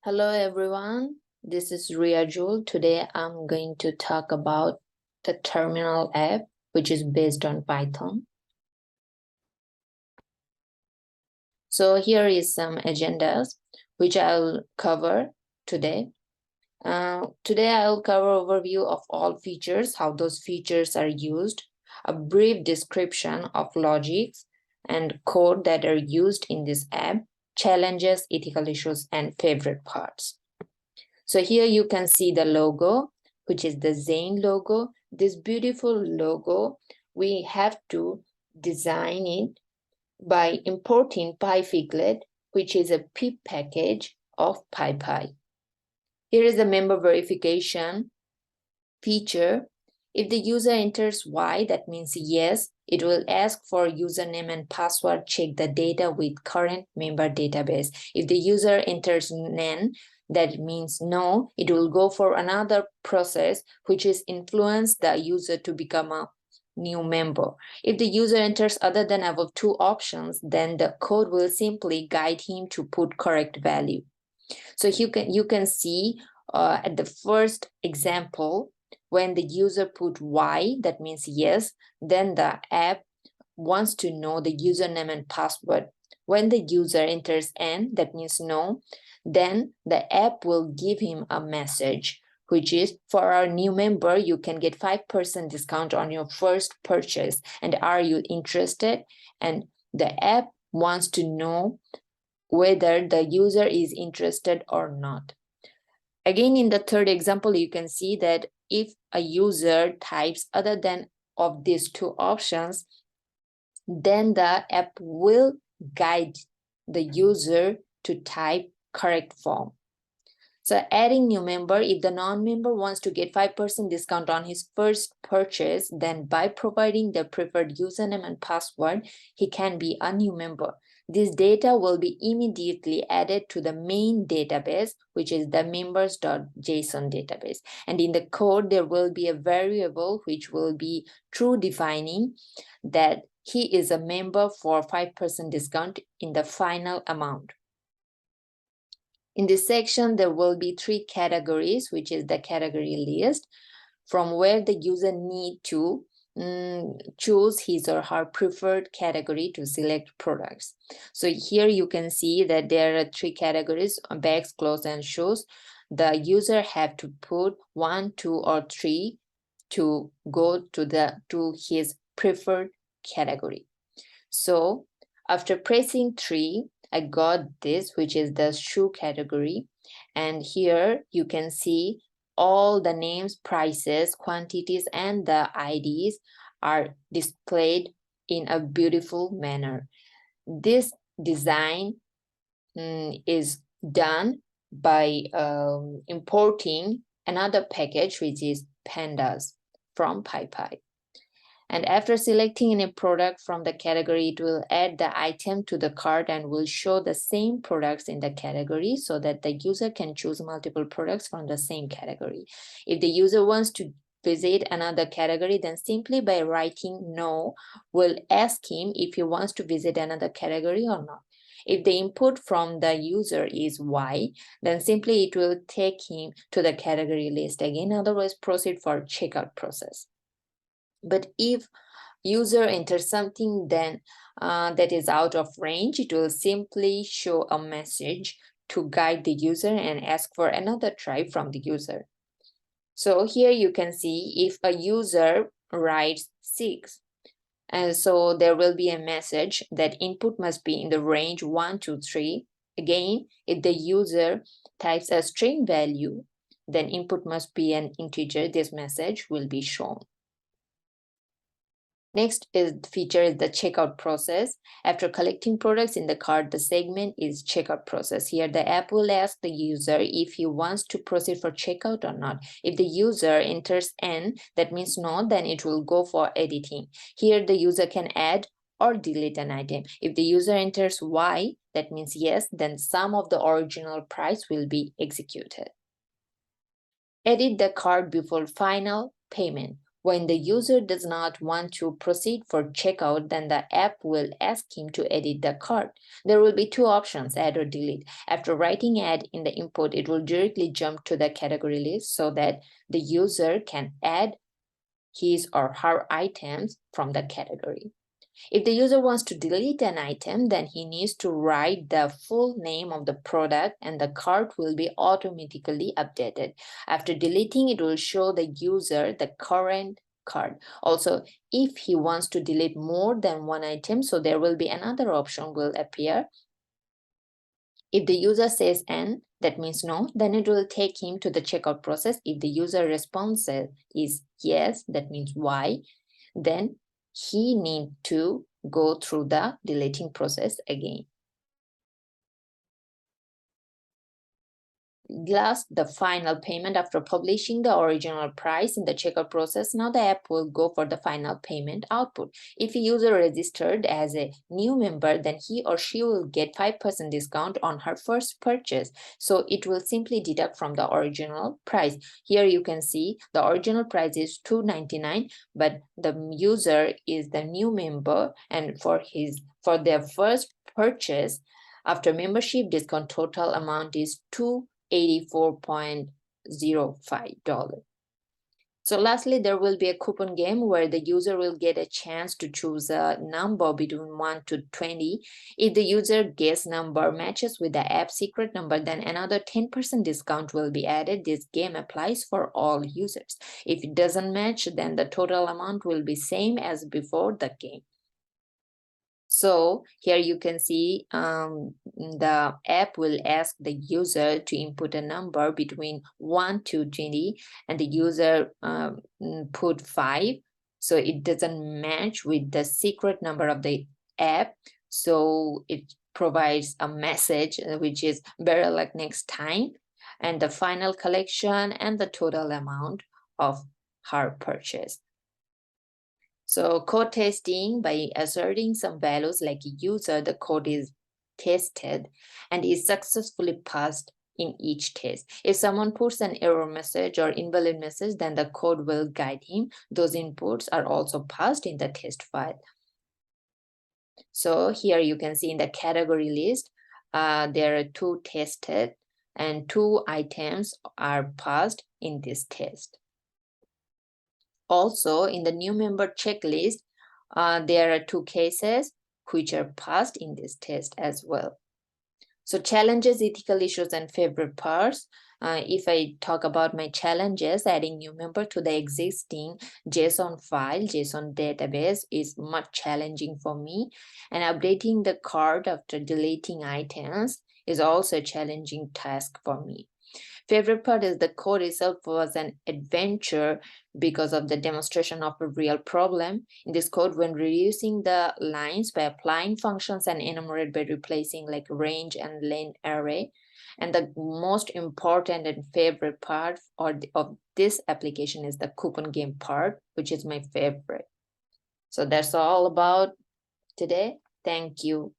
Hello everyone, this is Riajul. Today I'm going to talk about the terminal app, which is based on Python. So here is some agendas which I'll cover today. Today I'll cover overview of all features, how those features are used, a brief description of logics and code that are used in this app, challenges, ethical issues, and favorite parts. So here you can see the logo, which is the Zein logo. This beautiful logo, we have to design it by importing PyFiglet, which is a pip package of PyPy. Here is the member verification feature. If the user enters Y, that means yes, it will ask for username and password, check the data with current member database. If the user enters NaN, that means no, it will go for another process, which is influence the user to become a new member. If the user enters other than above two options, then the code will simply guide him to put correct value. So you can see at the first example, when the user put Y, that means yes, then the app wants to know the username and password. When the user enters N, that means no, then the app will give him a message, which is, for our new member, you can get 5% discount on your first purchase. And are you interested? And the app wants to know whether the user is interested or not. Again, in the third example, you can see that if a user types other than of these two options, then the app will guide the user to type correct form. So adding new member, if the non-member wants to get 5% discount on his first purchase, then by providing the preferred username and password, he can be a new member. This data will be immediately added to the main database, which is the members.json database. And in the code, there will be a variable which will be true defining that he is a member for 5% discount in the final amount. In this section, there will be three categories, which is the category list, from where the user need to choose his or her preferred category to select products. So here you can see that there are three categories: bags, clothes, and shoes. The user have to put 1, 2, or 3 to go to his preferred category. So after pressing 3, I got this, which is the shoe category. And here you can see all the names, prices, quantities, and the IDs are displayed in a beautiful manner. This design is done by importing another package, which is pandas from PyPy. And after selecting any product from the category, it will add the item to the cart and will show the same products in the category so that the user can choose multiple products from the same category. If the user wants to visit another category, then simply by writing no, will ask him if he wants to visit another category or not. If the input from the user is Y, then simply it will take him to the category list again, otherwise proceed for checkout process. But if user enters something then that is out of range, it will simply show a message to guide the user and ask for another try from the user. So here you can see if a user writes 6, and so there will be a message that input must be in the range 1 to 3. Again, if the user types a string value, then input must be an integer. This message will be shown. Next feature is the checkout process. After collecting products in the cart, the segment is checkout process. Here, the app will ask the user if he wants to proceed for checkout or not. If the user enters N, that means no, then it will go for editing. Here, the user can add or delete an item. If the user enters Y, that means yes, then some of the original price will be executed. Edit the cart before final payment. When the user does not want to proceed for checkout, then the app will ask him to edit the cart. There will be two options, add or delete. After writing add in the input, it will directly jump to the category list so that the user can add his or her items from the category. If the user wants to delete an item, then he needs to write the full name of the product and the cart will be automatically updated. After deleting, it will show the user the current cart. Also, if he wants to delete more than one item, so there will be another option will appear. If the user says N, that means no, then it will take him to the checkout process. If the user response is yes, that means Y, then he need to go through the deleting process again. Last, the final payment. After publishing the original price in the checkout process, now the app will go for the final payment output. If a user registered as a new member, then he or she will get 5% discount on her first purchase. So it will simply deduct from the original price. Here you can see the original price is $2.99, but the user is the new member, and for their first purchase after membership discount, total amount is $84.05. So lastly, there will be a coupon game where the user will get a chance to choose a number between 1 to 20. If the user guess number matches with the app secret number, then another 10% discount will be added. This game applies for all users. If it doesn't match, then the total amount will be same as before the game. So here you can see the app will ask the user to input a number between 1 to 20 and the user put 5. So it doesn't match with the secret number of the app. So it provides a message which is better luck next time, and the final collection and the total amount of her purchase. So code testing, by asserting some values like user, the code is tested and is successfully passed in each test. If someone puts an error message or invalid message, then the code will guide him. Those inputs are also passed in the test file. So here you can see in the category list, there are 2 tested and 2 items are passed in this test. Also, in the new member checklist, there are 2 cases which are passed in this test as well. So challenges, ethical issues, and favorite parts. If I talk about my challenges, adding new member to the existing JSON file, JSON database is much challenging for me. And updating the cart after deleting items is also a challenging task for me. Favorite part is the code itself was an adventure because of the demonstration of a real problem. In this code, when reducing the lines by applying functions and enumerate by replacing like range and len array. And the most important and favorite part of this application is the coupon game part, which is my favorite. So that's all about today. Thank you.